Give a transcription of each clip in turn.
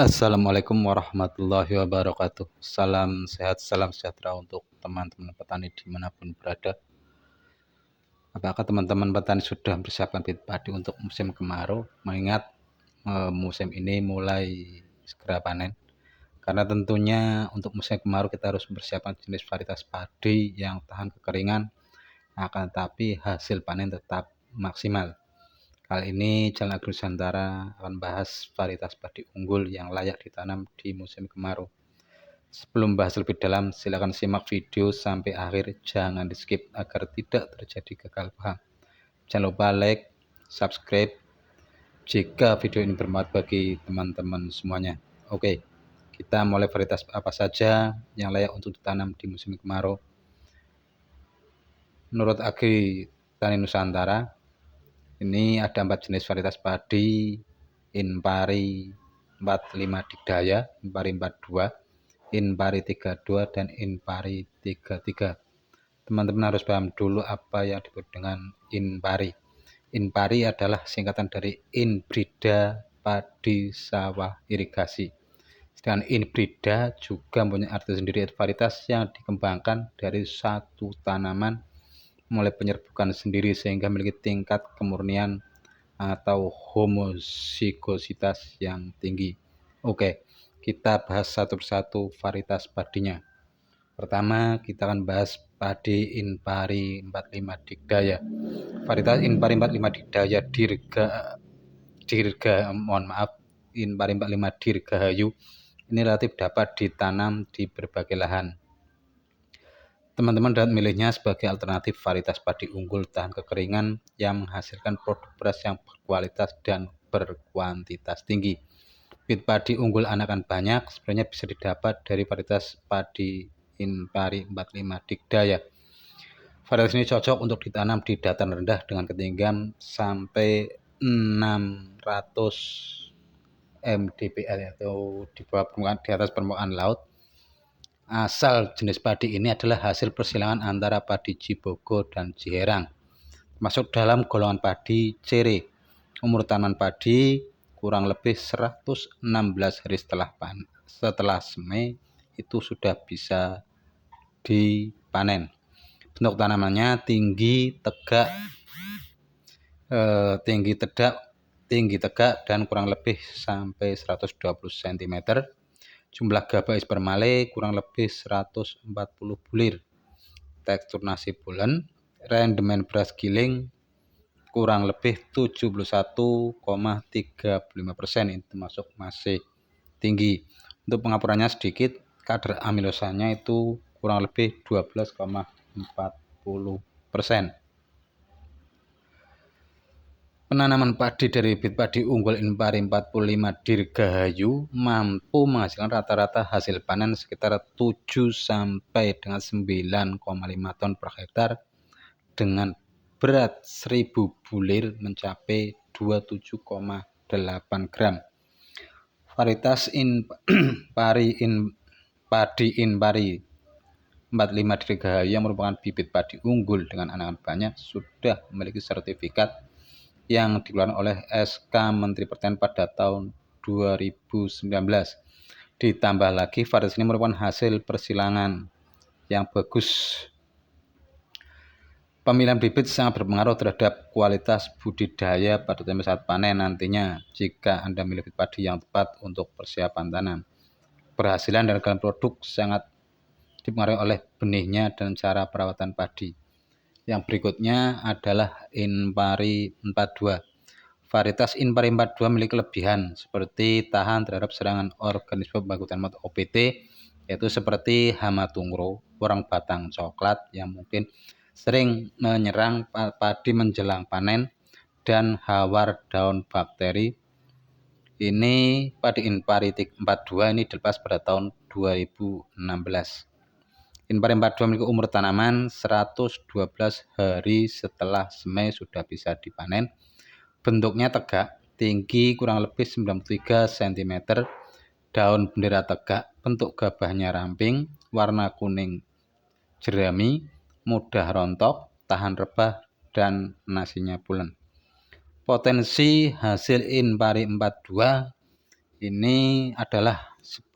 Assalamualaikum warahmatullahi wabarakatuh. Salam sehat, salam sejahtera untuk teman-teman petani dimanapun berada. Apakah teman-teman petani sudah mempersiapkan bibit padi untuk musim kemarau? Mengingat musim ini mulai segera panen. Karena tentunya untuk musim kemarau kita harus mempersiapkan jenis varietas padi yang tahan kekeringan, akan tetapi hasil panen tetap maksimal. Kali ini Channel Agri Nusantara akan bahas varietas padi unggul yang layak ditanam di musim kemarau. Sebelum bahas lebih dalam, silakan simak video sampai akhir, jangan di skip agar tidak terjadi gagal paham. Jangan lupa like, subscribe jika video ini bermanfaat bagi teman-teman semuanya. Oke, kita mulai. Varietas apa saja yang layak untuk ditanam di musim kemarau? Menurut Agri Tani Nusantara, ini ada 4 jenis varietas padi: Inpari 45 Digdaya, Inpari 42, Inpari 32, dan Inpari 33. Teman-teman harus paham dulu apa yang disebut dengan Inpari. Inpari adalah singkatan dari Inbrida Padi Sawah Irigasi. Sedangkan Inbrida juga mempunyai arti sendiri, yaitu varietas yang dikembangkan dari satu tanaman mulai penyerbukan sendiri sehingga memiliki tingkat kemurnian atau homozigositas yang tinggi. Oke, kita bahas satu persatu varietas padinya. Pertama, kita akan bahas padi Inpari 45 Digdaya. Varietas Inpari 45 Digdaya Inpari 45 Dirgahayu ini relatif dapat ditanam di berbagai lahan. Teman-teman dapat memilihnya sebagai alternatif varietas padi unggul tahan kekeringan yang menghasilkan produk beras yang berkualitas dan berkuantitas tinggi. Bibit padi unggul anakan banyak sebenarnya bisa didapat dari varietas padi Inpari 45 Digdaya. Varietas ini cocok untuk ditanam di dataran rendah dengan ketinggian sampai 600 mdpl atau di atas permukaan laut. Asal jenis padi ini adalah hasil persilangan antara padi Cibogo dan Ciherang, masuk dalam golongan padi cere. Umur tanaman padi kurang lebih 116 hari setelah semai itu sudah bisa dipanen. Bentuk tanamannya tinggi tegak dan kurang lebih sampai 120 cm. Jumlah gabais per male kurang lebih 140 bulir. Tekstur nasi bulan. Rendemen beras giling kurang lebih 71,35%. Ini termasuk masih tinggi. Untuk pengapurannya sedikit, kadar amilosanya itu kurang lebih 12,40%. Penanaman padi dari bibit padi unggul Inpari 45 Dirgahayu mampu menghasilkan rata-rata hasil panen sekitar 7 sampai dengan 9,5 ton per hektar dengan berat 1000 bulir mencapai 27,8 gram. Varietas padi Inpari 45 Dirgahayu yang merupakan bibit padi unggul dengan anakan banyak sudah memiliki sertifikat yang dikeluarkan oleh SK Menteri Pertanian pada tahun 2019. Ditambah lagi varietas ini merupakan hasil persilangan yang bagus. Pemilihan bibit sangat berpengaruh terhadap kualitas budidaya pada saat panen nantinya. Jika Anda memilih bibit padi yang tepat untuk persiapan tanam, keberhasilan dan kalian produk sangat dipengaruhi oleh benihnya dan cara perawatan padi. Yang berikutnya adalah Inpari 42. Varietas Inpari 42 memiliki kelebihan seperti tahan terhadap serangan organisme pembaku tanaman OPT, yaitu seperti hama tungro, orang batang coklat yang mungkin sering menyerang padi menjelang panen, dan hawar daun bakteri. Ini padi Inpari 42 ini dilepas pada tahun 2016. Inpari 42 memiliki umur tanaman 112 hari setelah semai sudah bisa dipanen. Bentuknya tegak, tinggi kurang lebih 93 cm, daun bendera tegak, bentuk gabahnya ramping, warna kuning jerami, mudah rontok, tahan rebah, dan nasinya pulen. Potensi hasil Inpari 42 ini adalah 10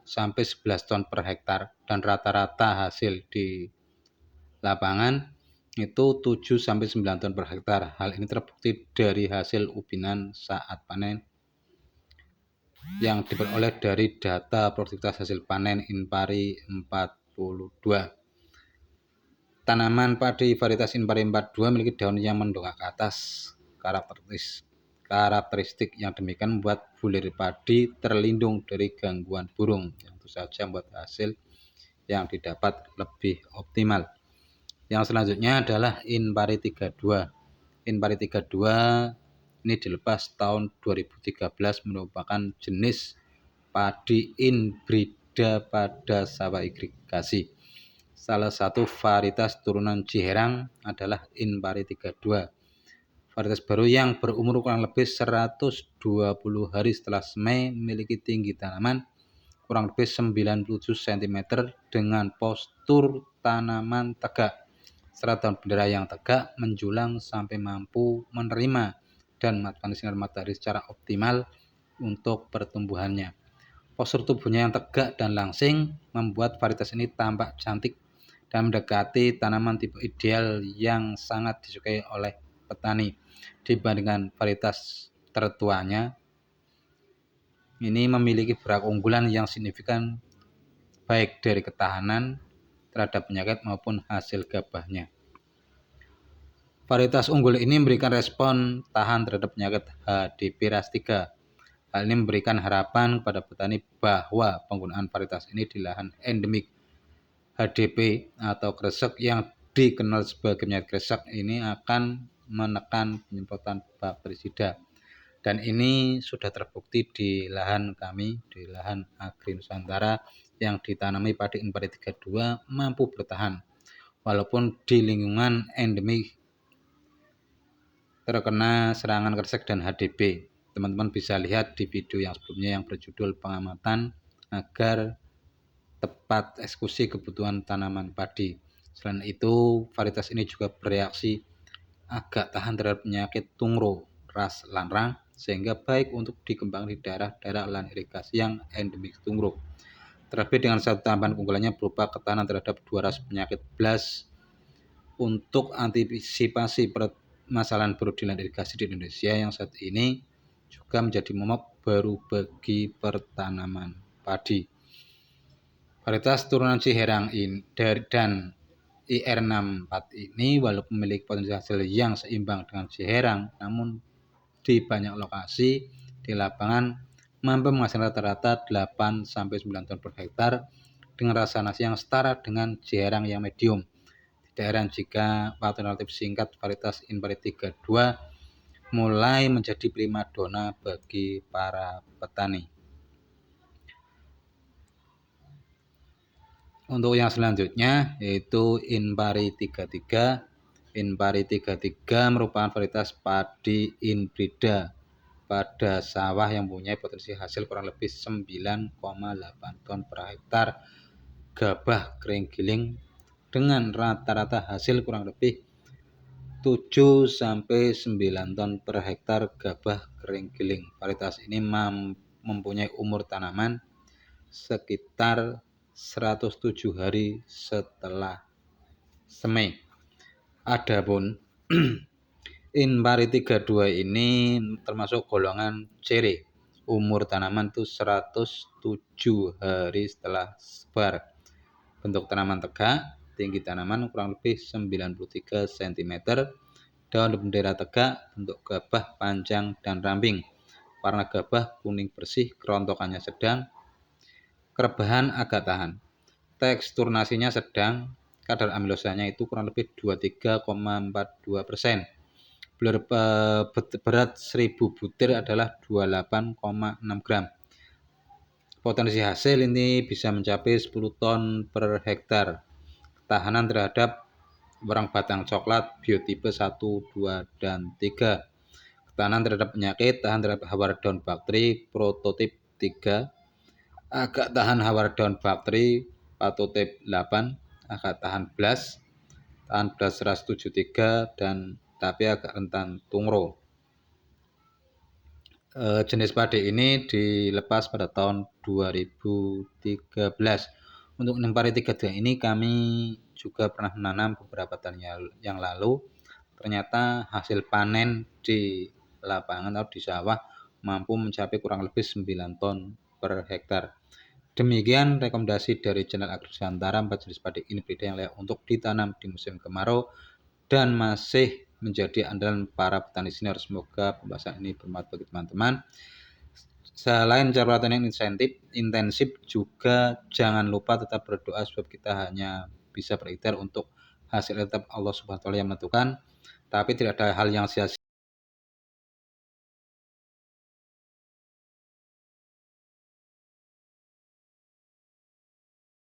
sampai 11 ton per hektar dan rata-rata hasil di lapangan itu 7 sampai 9 ton per hektar. Hal ini terbukti dari hasil ubinan saat panen yang diperoleh dari data produktivitas hasil panen Inpari 42. Tanaman padi varietas Inpari 42 memiliki daun yang mendongak ke atas. Karakteristik yang demikian membuat bulir padi terlindung dari gangguan burung, yang tentu saja membuat hasil yang didapat lebih optimal. Yang selanjutnya adalah Inpari 32. Inpari 32 ini dilepas tahun 2013, merupakan jenis padi inbrida pada sawah irigasi. Salah satu varietas turunan Ciherang adalah Inpari 32. Varietas baru yang berumur kurang lebih 120 hari setelah semai, memiliki tinggi tanaman kurang lebih 97 cm dengan postur tanaman tegak serta daun bendera yang tegak menjulang sampai mampu menerima dan memanfaatkan sinar matahari secara optimal untuk pertumbuhannya. Postur tubuhnya yang tegak dan langsing membuat varietas ini tampak cantik dan mendekati tanaman tipe ideal yang sangat disukai oleh petani. Dibandingkan varietas tertuanya, ini memiliki beberapa unggulan yang signifikan baik dari ketahanan terhadap penyakit maupun hasil gabahnya. Varietas unggul ini memberikan respon tahan terhadap penyakit HDP ras 3. Hal ini memberikan harapan kepada petani bahwa penggunaan varietas ini di lahan endemik HDP atau kresek yang dikenal sebagai penyakit kresek ini akan menekan penyemprotan bakterisida. Dan ini sudah terbukti di lahan kami, di lahan Agri Nusantara yang ditanami padi Inpari 32 mampu bertahan walaupun di lingkungan endemik terkena serangan kresek dan HDP. Teman-teman bisa lihat di video yang sebelumnya yang berjudul pengamatan agar tepat eksekusi kebutuhan tanaman padi. Selain itu, varietas ini juga bereaksi agak tahan terhadap penyakit tungro ras lanrang sehingga baik untuk dikembangkan di daerah-daerah lahan irigasi yang endemik tungro. Terlebih dengan satu tambahan keunggulannya berupa ketahanan terhadap 2 ras penyakit BLAST. Untuk antisipasi permasalahan buruk di lahan irigasi di Indonesia yang saat ini juga menjadi momok baru bagi pertanaman padi. Varietas turunan Ciherang dan IR64 ini walaupun memiliki potensi hasil yang seimbang dengan Ciherang, namun di banyak lokasi di lapangan mampu menghasilkan rata-rata 8 sampai 9 ton per hektar dengan rasa nasi yang setara dengan Ciherang yang medium. Tidak heran jika waktu relatif singkat varietas Inpari 32 mulai menjadi primadona bagi para petani. Untuk yang selanjutnya yaitu Inpari 33. Inpari 33 merupakan varietas padi inbrida pada sawah yang mempunyai potensi hasil kurang lebih 9,8 ton per hektar gabah kering giling dengan rata-rata hasil kurang lebih 7 sampai 9 ton per hektar gabah kering giling. Varietas ini mempunyai umur tanaman sekitar 107 hari setelah semai. Adapun Inpari 32 ini termasuk golongan cere. Umur tanaman itu 107 hari setelah sebar. Bentuk tanaman tegak, tinggi tanaman kurang lebih 93 cm, daun bendera tegak, bentuk gabah panjang dan ramping. Warna gabah kuning bersih, kerontokannya sedang, kerebahan agak tahan. Tekstur nasinya sedang, kadar amilosanya itu kurang lebih 23,42%. Berat 1000 butir adalah 28,6 gram. Potensi hasil ini bisa mencapai 10 ton per hektar. Ketahanan terhadap warang batang coklat biotipe 1, 2, dan 3. Ketahanan terhadap penyakit, tahan terhadap hawar daun bakteri prototip 3, agak tahan hawar daun bakteri patotip 8, agak tahan BLAST, tahan BLAST ras 73, dan tapi agak rentan tungro. Jenis padi ini dilepas pada tahun 2013. Untuk menanam padi 3 ini kami juga pernah menanam beberapa tahun yang lalu. Ternyata hasil panen di lapangan atau di sawah mampu mencapai kurang lebih 9 ton per hektar. Demikian rekomendasi dari channel Agrisantara 4 jenis padi hibrida yang layak untuk ditanam di musim kemarau dan masih menjadi andalan para petani senior. Semoga pembahasan ini bermanfaat bagi teman-teman. Selain perawatan yang intensif, juga jangan lupa tetap berdoa sebab kita hanya bisa berikhtiar untuk hasil tetap Allah Subhanahu wa taala yang menentukan, tapi tidak ada hal yang sia-sia